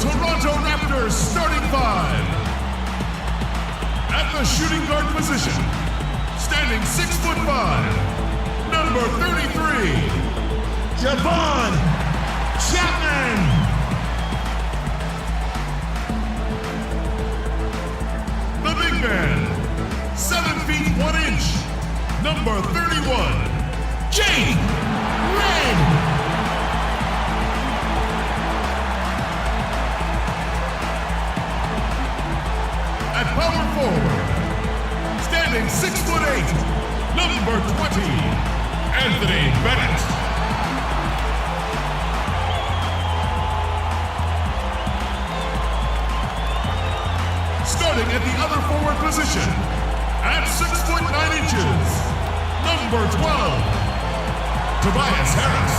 Toronto Raptors starting five. At the shooting guard position, standing 6'5", number 33, Devon Chapman. The big man, 7 feet 1 inch, number 31, Jake Red. At power forward, standing 6'8", number 20, Anthony Bennett. Starting at the other forward position, at 6'9" number 12, Tobias Harris.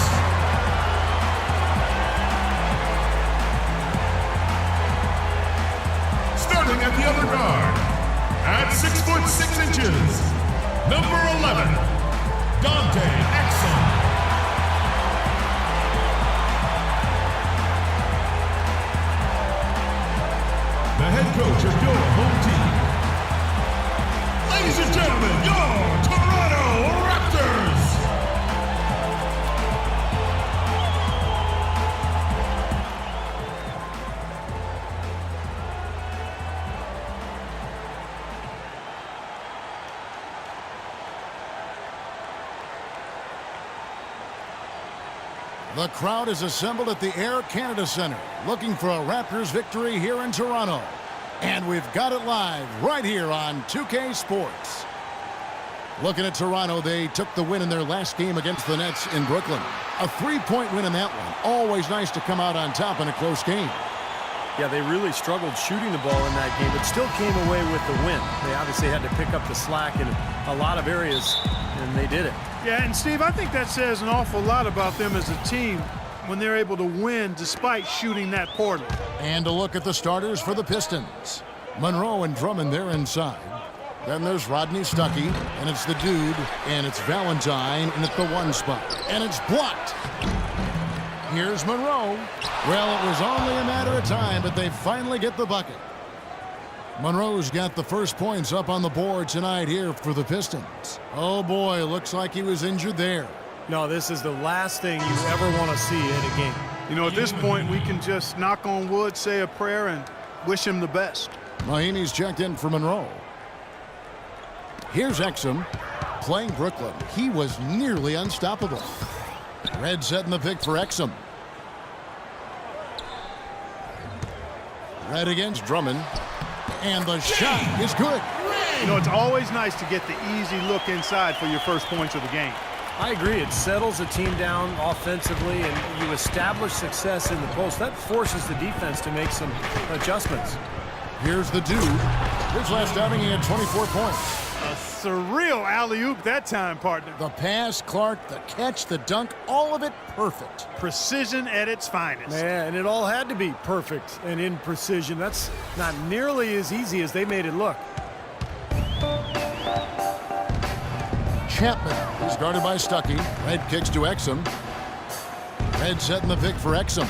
Starting at the other guard, at 6'6", number 11, Dante Exum. The head coach of your home team. Ladies and gentlemen, your Toronto Raptors. The crowd is assembled at the Air Canada Centre, looking for a Raptors victory here in Toronto. And we've got it live right here on 2K Sports. Looking at Toronto, they took the win in their last game against the Nets in Brooklyn. A 3-point win in that one. Always nice to come out on top in a close game. Yeah, they really struggled shooting the ball in that game, but still came away with the win. They obviously had to pick up the slack in a lot of areas, and they did it. Yeah, and Steve, I think that says an awful lot about them as a team when they're able to win despite shooting that poorly. And a look at the starters for the Pistons. Monroe and Drummond, they're inside. Then there's Rodney Stuckey, and it's the dude, and it's Valentine, and at the 1 spot. And it's blocked. Here's Monroe. Well, it was only a matter of time, but they finally get the bucket. Monroe's got the first points up on the board tonight here for the Pistons. Oh boy, looks like he was injured there. No, this is the last thing you ever want to see in a game. You know, at this point, we can just knock on wood, say a prayer, and wish him the best. Mahinmi's checked in for Monroe. Here's Exum playing Brooklyn. He was nearly unstoppable. Red setting the pick for Exum. Red against Drummond. And the shot is good. You know, it's always nice to get the easy look inside for your first points of the game. I agree. It settles the team down offensively, and you establish success in the post. That forces the defense to make some adjustments. Here's the dude. His last outing, he had 24 points. A surreal alley-oop that time, partner. The pass, Clark, the catch, the dunk, all of it perfect. Precision at its finest. Man, and it all had to be perfect and in precision. That's not nearly as easy as they made it look. Chapman is guarded by Stuckey. Red kicks to Exum. Red setting the pick for Exum.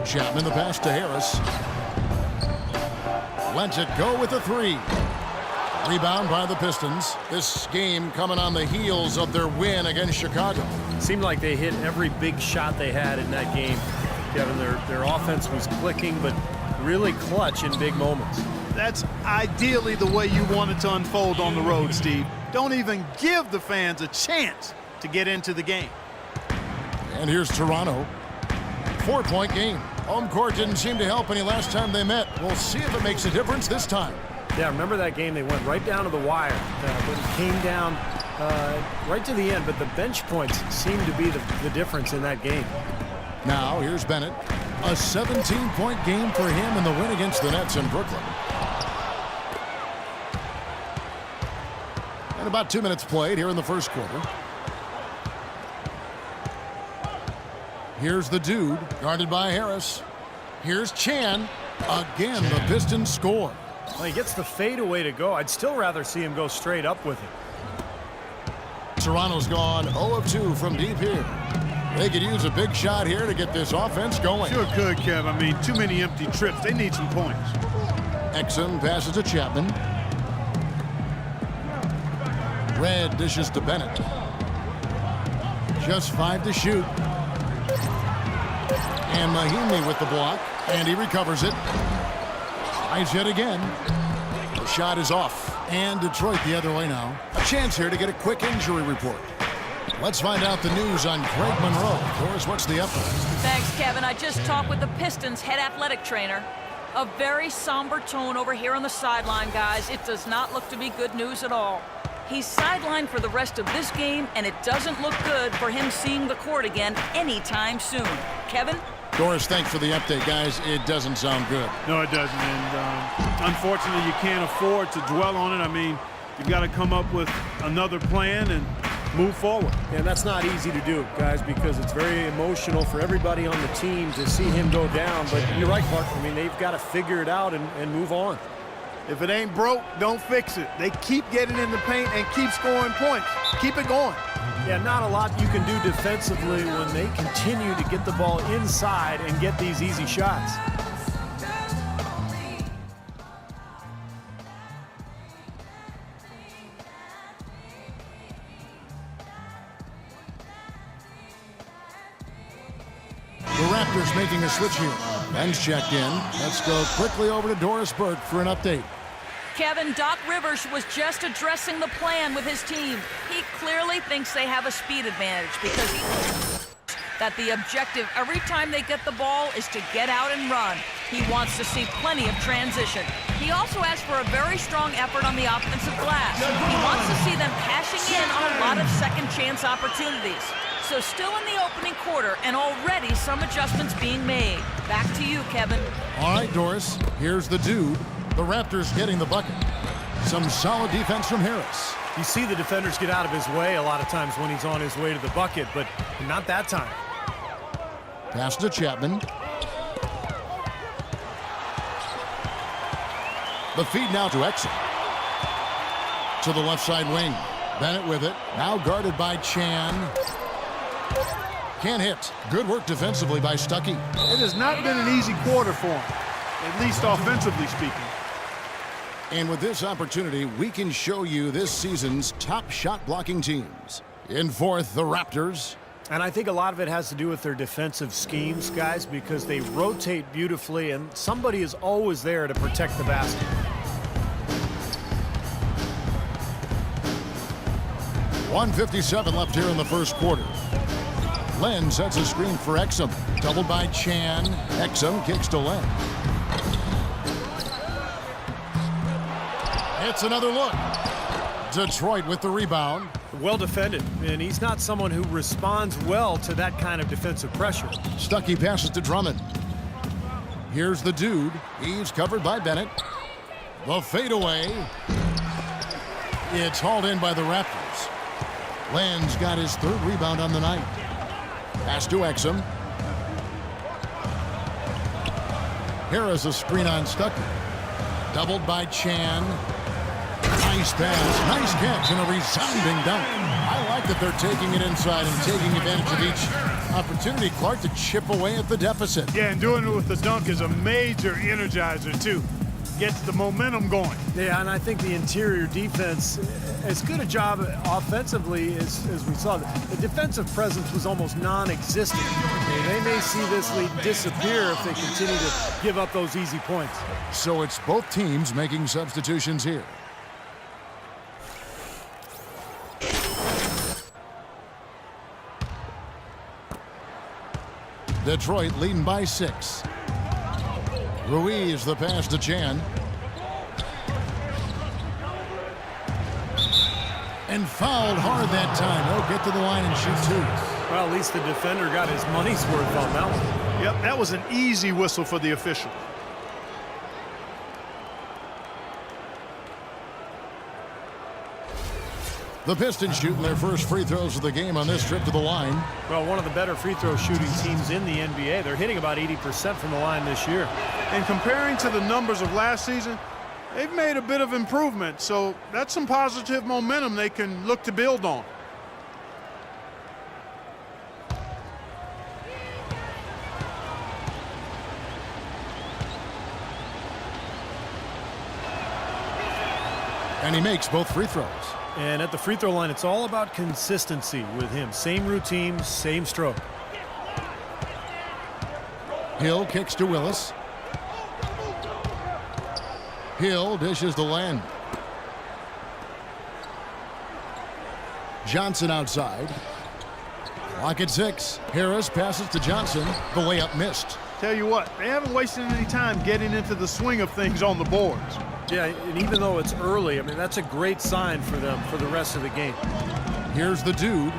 Chapman the pass to Harris. Lets it go with the 3. Rebound by the Pistons. This game coming on the heels of their win against Chicago. Seemed like they hit every big shot they had in that game. Kevin, their offense was clicking, but really clutch in big moments. That's ideally the way you want it to unfold on the road, Steve. Don't even give the fans a chance to get into the game. And here's Toronto. 4-point game. Home court didn't seem to help any last time they met. We'll see if it makes a difference this time. Yeah, remember that game? They went right down to the wire. But it came down right to the end, but the bench points seemed to be the difference in that game. Now, here's Bennett. A 17-point game for him in the win against the Nets in Brooklyn. And about 2 minutes played here in the first quarter. Here's the dude, guarded by Harris. Here's Chan. Again, the Pistons score. Well, he gets the fadeaway to go. I'd still rather see him go straight up with it. Toronto's gone 0 of 2 from deep here. They could use a big shot here to get this offense going. Sure could, Kev. I mean, too many empty trips. They need some points. Exum passes to Chapman. Red dishes to Bennett. Just 5 to shoot. And Mahinmi with the block. And he recovers it. Tries yet again. The shot is off. And Detroit the other way now. A chance here to get a quick injury report. Let's find out the news on Greg Monroe. Doris, what's the update? Thanks, Kevin. I just talked with the Pistons head athletic trainer. A very somber tone over here on the sideline, guys. It does not look to be good news at all. He's sidelined for the rest of this game, and it doesn't look good for him seeing the court again anytime soon. Kevin? Doris, thanks for the update, guys. It doesn't sound good. No, it doesn't. And unfortunately, you can't afford to dwell on it. I mean, you've got to come up with another plan and move forward. And that's not easy to do, guys, because it's very emotional for everybody on the team to see him go down. But you're right, Clark. I mean, they've got to figure it out and move on. If it ain't broke, don't fix it. They keep getting in the paint and keep scoring points. Keep it going. Yeah, not a lot you can do defensively when they continue to get the ball inside and get these easy shots. The Raptors making a switch here. Ben's checked in. Let's go quickly over to Doris Burke for an update. Kevin, Doc Rivers was just addressing the plan with his team. He clearly thinks they have a speed advantage because he knows that the objective every time they get the ball is to get out and run. He wants to see plenty of transition. He also asked for a very strong effort on the offensive glass. He wants to see them cashing in on a lot of second chance opportunities. So still in the opening quarter and already some adjustments being made. Back to you, Kevin. All right, Doris, here's the dude. The Raptors getting the bucket. Some solid defense from Harris. You see the defenders get out of his way a lot of times when he's on his way to the bucket, but not that time. Pass to Chapman. The feed now to Exum. To the left side wing. Bennett with it. Now guarded by Chan. Can't hit. Good work defensively by Stuckey. It has not been an easy quarter for him, at least offensively speaking. And with this opportunity, we can show you this season's top shot blocking teams. In fourth, the Raptors. And I think a lot of it has to do with their defensive schemes, guys, because they rotate beautifully and somebody is always there to protect the basket. .157 left here in the first quarter. Len sets a screen for Exum. Doubled by Chan. Exum kicks to Len. It's another look. Detroit with the rebound. Well defended, and he's not someone who responds well to that kind of defensive pressure. Stuckey passes to Drummond. Here's the dude. He's covered by Bennett. The fadeaway. It's hauled in by the Raptors. Len's got his third rebound on the night. Pass to Exum. Harris a screen on Stuckey. Doubled by Chan. Nice pass, nice catch, and a resounding dunk. I like that they're taking it inside and taking advantage of each opportunity, Clark, to chip away at the deficit. Yeah, and doing it with the dunk is a major energizer, too. Gets the momentum going. Yeah, and I think the interior defense, as good a job offensively as we saw, the defensive presence was almost non-existent. They may see this lead disappear if they continue to give up those easy points. So it's both teams making substitutions here. Detroit leading by 6. Ruiz the pass to Chan. And fouled hard that time. He'll get to the line and shoot 2. Well, at least the defender got his money's worth on that one. Yep, that was an easy whistle for the official. The Pistons shooting their first free throws of the game on this trip to the line. Well, one of the better free throw shooting teams in the NBA. They're hitting about 80% from the line this year. And comparing to the numbers of last season, they've made a bit of improvement. So that's some positive momentum they can look to build on. And he makes both free throws. And at the free throw line, it's all about consistency with him. Same routine, same stroke. Hill kicks to Willis. Hill dishes to Len. Johnson outside. Clock at 6. Harris passes to Johnson. The layup missed. Tell you what, they haven't wasted any time getting into the swing of things on the boards. Yeah, and even though it's early, I mean, that's a great sign for them for the rest of the game. Here's the dude.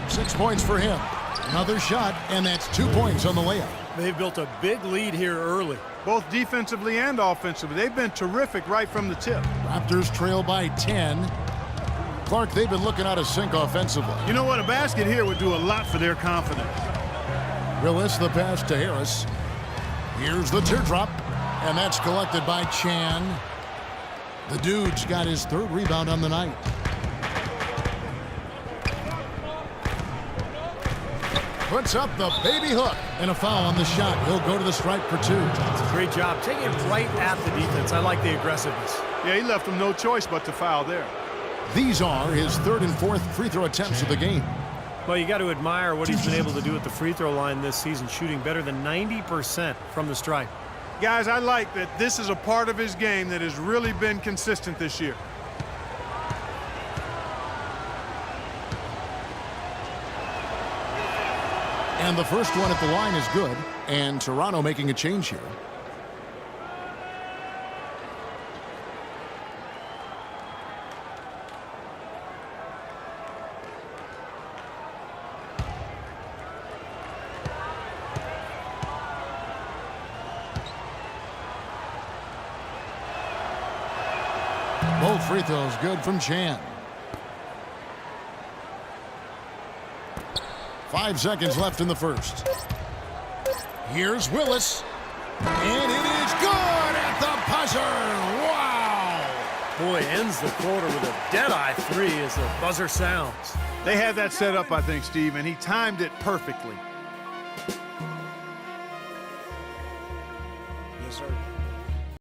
6 points for him. Another shot, and that's 2 points on the layup. They've built a big lead here early. Both defensively and offensively. They've been terrific right from the tip. Raptors trail by 10. Clark, they've been looking out of sync offensively. You know what? A basket here would do a lot for their confidence. Willis, the pass to Harris. Here's the teardrop, and that's collected by Chan. The dude's got his 3rd rebound on the night. Puts up the baby hook, and a foul on the shot. He'll go to the stripe for 2. It's a great job taking it right at the defense. I like the aggressiveness. Yeah, he left them no choice but to foul there. These are his 3rd and 4th free throw attempts of the game. Well, you got to admire what he's been able to do at the free throw line this season, shooting better than 90% from the stripe. Guys, I like that this is a part of his game that has really been consistent this year. And the first one at the line is good, and Toronto making a change here. Both free throws good from Chan. 5 seconds left in the first. Here's Willis. And it is good at the buzzer. Wow! Boy, ends the quarter with a dead-eye 3 as the buzzer sounds. They had that set up, I think, Steve, and he timed it perfectly. Yes, sir.